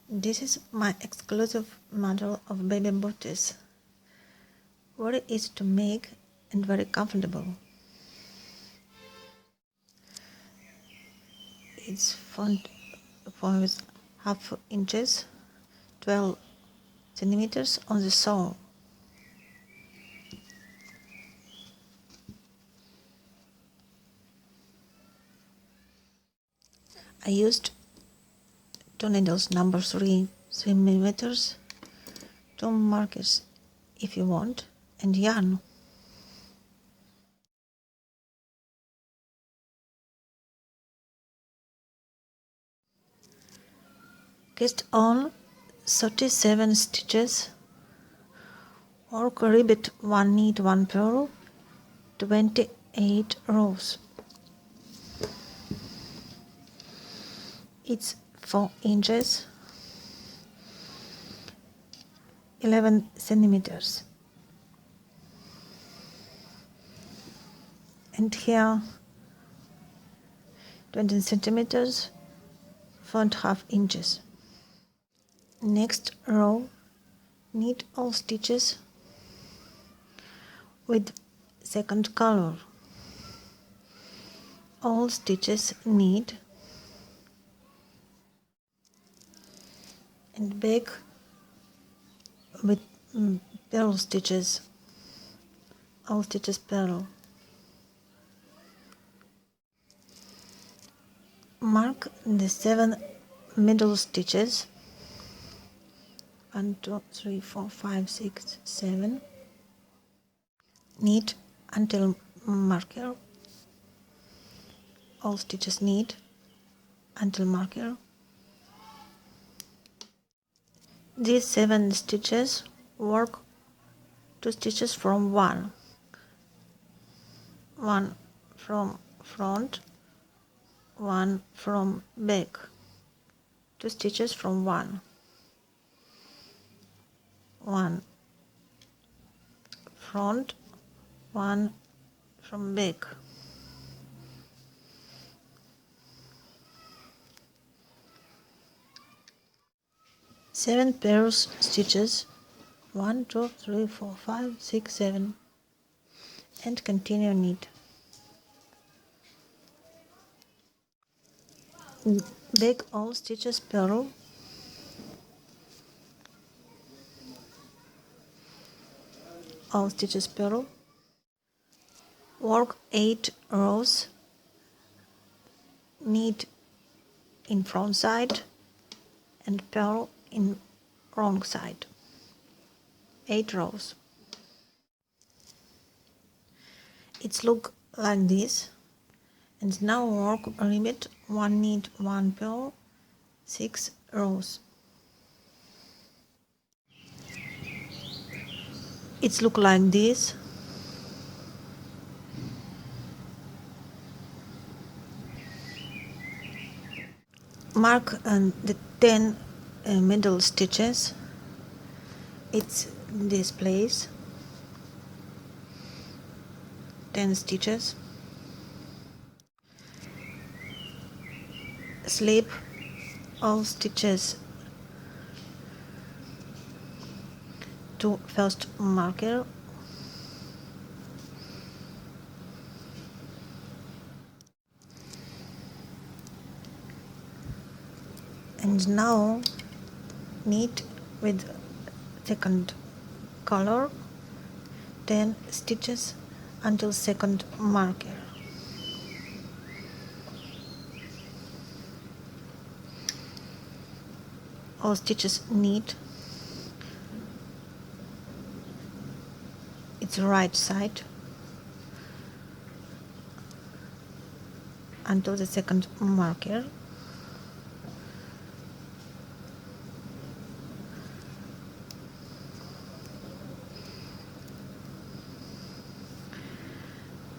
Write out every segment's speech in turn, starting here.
This is my exclusive model of baby booties. Very easy to make and very comfortable. It's font for half inches, 12 centimeters on the sole. I used 2 needles number 3 millimeters, 2 markers if you want, and yarn. Cast on 37 stitches, work ribbit 1 knit 1 purl, 28 rows. It's 4 inches, 11 centimeters. And here 20 centimeters, 4.5 inches. Next row, knit all stitches with second color. All stitches knit and back with purl stitches. All stitches purl. Mark the 7 middle stitches. 1, 2, 3, 4, 5, 6, 7. Knit until marker. All stitches knit until marker. These 7 stitches work 2 stitches from one from front, 1 from back, 2 stitches from one front, 1 from back. Seven pairs stitches, 1, 2, 3, 4, 5, 6, 7, and continue knit. Back all stitches purl. All stitches purl. Work 8 rows. Knit in front side and purl in wrong side. 8 rows. It's look like this. And now work ribbit 1 knit 1 purl, 6 rows. It's look like this. Mark the 10 middle stitches. It's this place. 10 stitches. Slip all stitches to first marker. And now knit with second color 10 stitches until second marker. All stitches knit. It's right side until the second marker.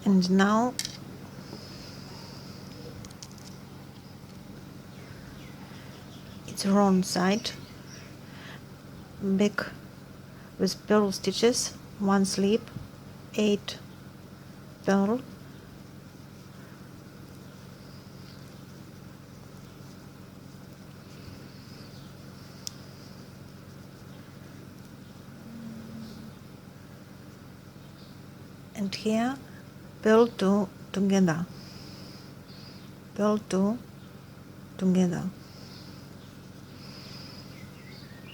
And now it's wrong side, back with purl stitches, 1 slip, 8 purl, and here purl 2 together, purl 2 together,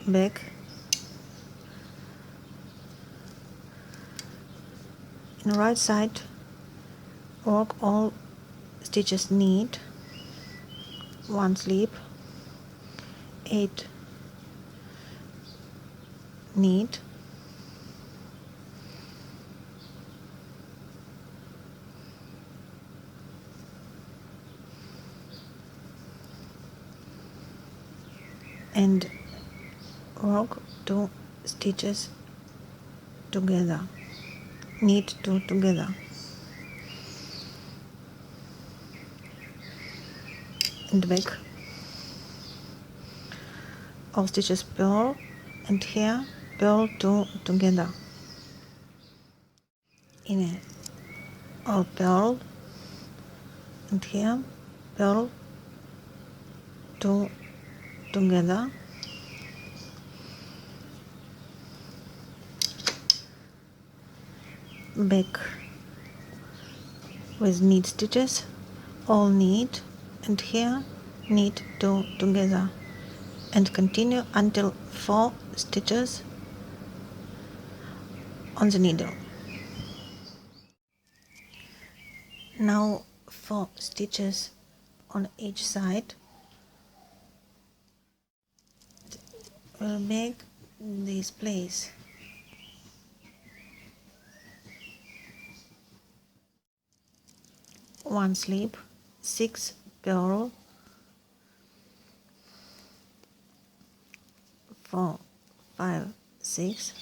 back, in right side work all stitches knit, 1 slip, 8 knit, and work 2 stitches together, knit 2 together, and back, all stitches purl, and here purl 2 together, in a all purl, and here purl 2 together, back with knit stitches, all knit, and here knit 2 together, and continue until 4 stitches on the needle. Now 4 stitches on each side will make this place. One slip, 6 purl, 4, 5, 6,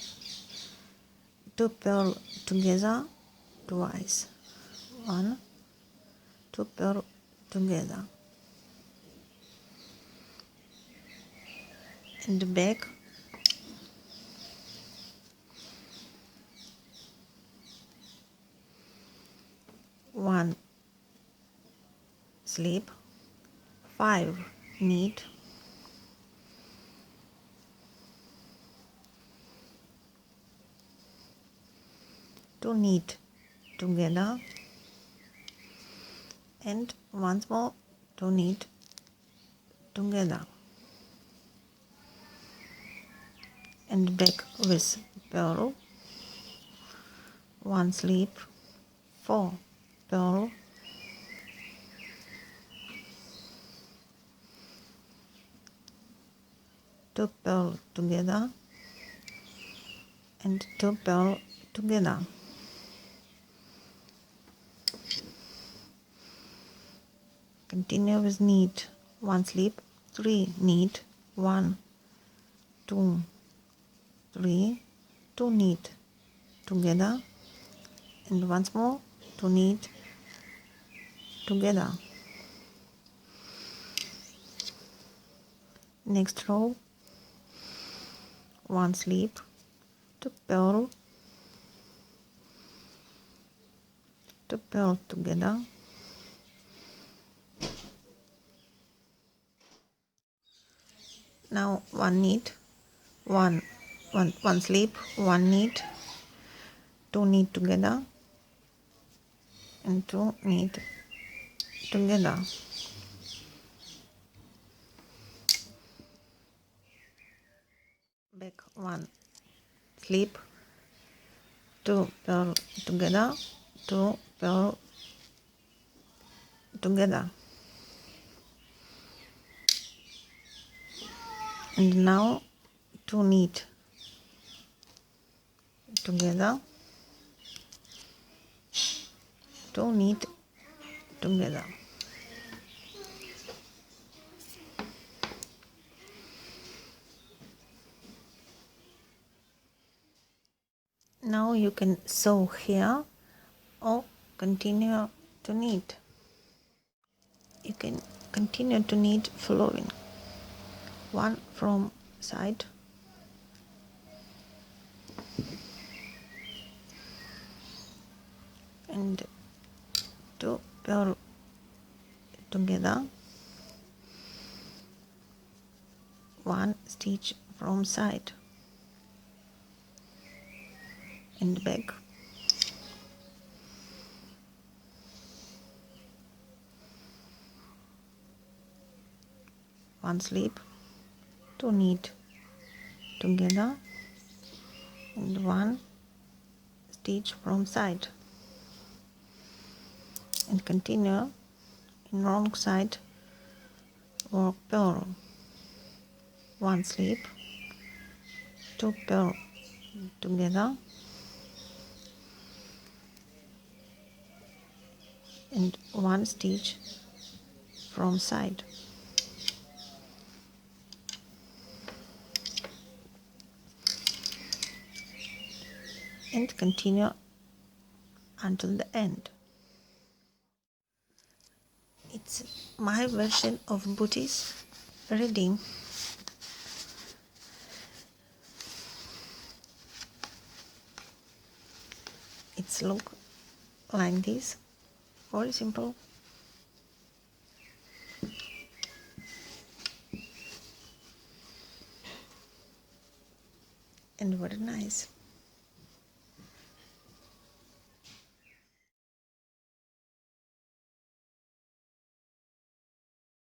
2 purl together twice, 1, 2 purl together, and back, 1 slip, 5 knit, 2 knit together, and once more 2 knit together, and back with purl, 1 slip, 4 purl, 2 purl together, and 2 purl together, continue with knit, 1 slip, 3 knit, 1, 2, 3, 2 knit together, and once more 2 knit together. Next row, 1 slip, 2 purl, 2 purl together, now 1 knit, 1 slip, 1 knit, 2 knit together, and 2 knit together, back 1 slip, 2 purl together, 2 purl together, and now 2 knit together, 2 knit together, now you can sew here or continue to knit. You can continue to knit following: 1 from side, and 2 purl together, 1 stitch from side, and back, one slip, 2 knit together and 1 stitch from side, and continue in wrong side work purl, 1 slip, 2 purl together and 1 stitch from side, and continue until the end. It's my version of booties ready. It's look like this, very simple and very nice.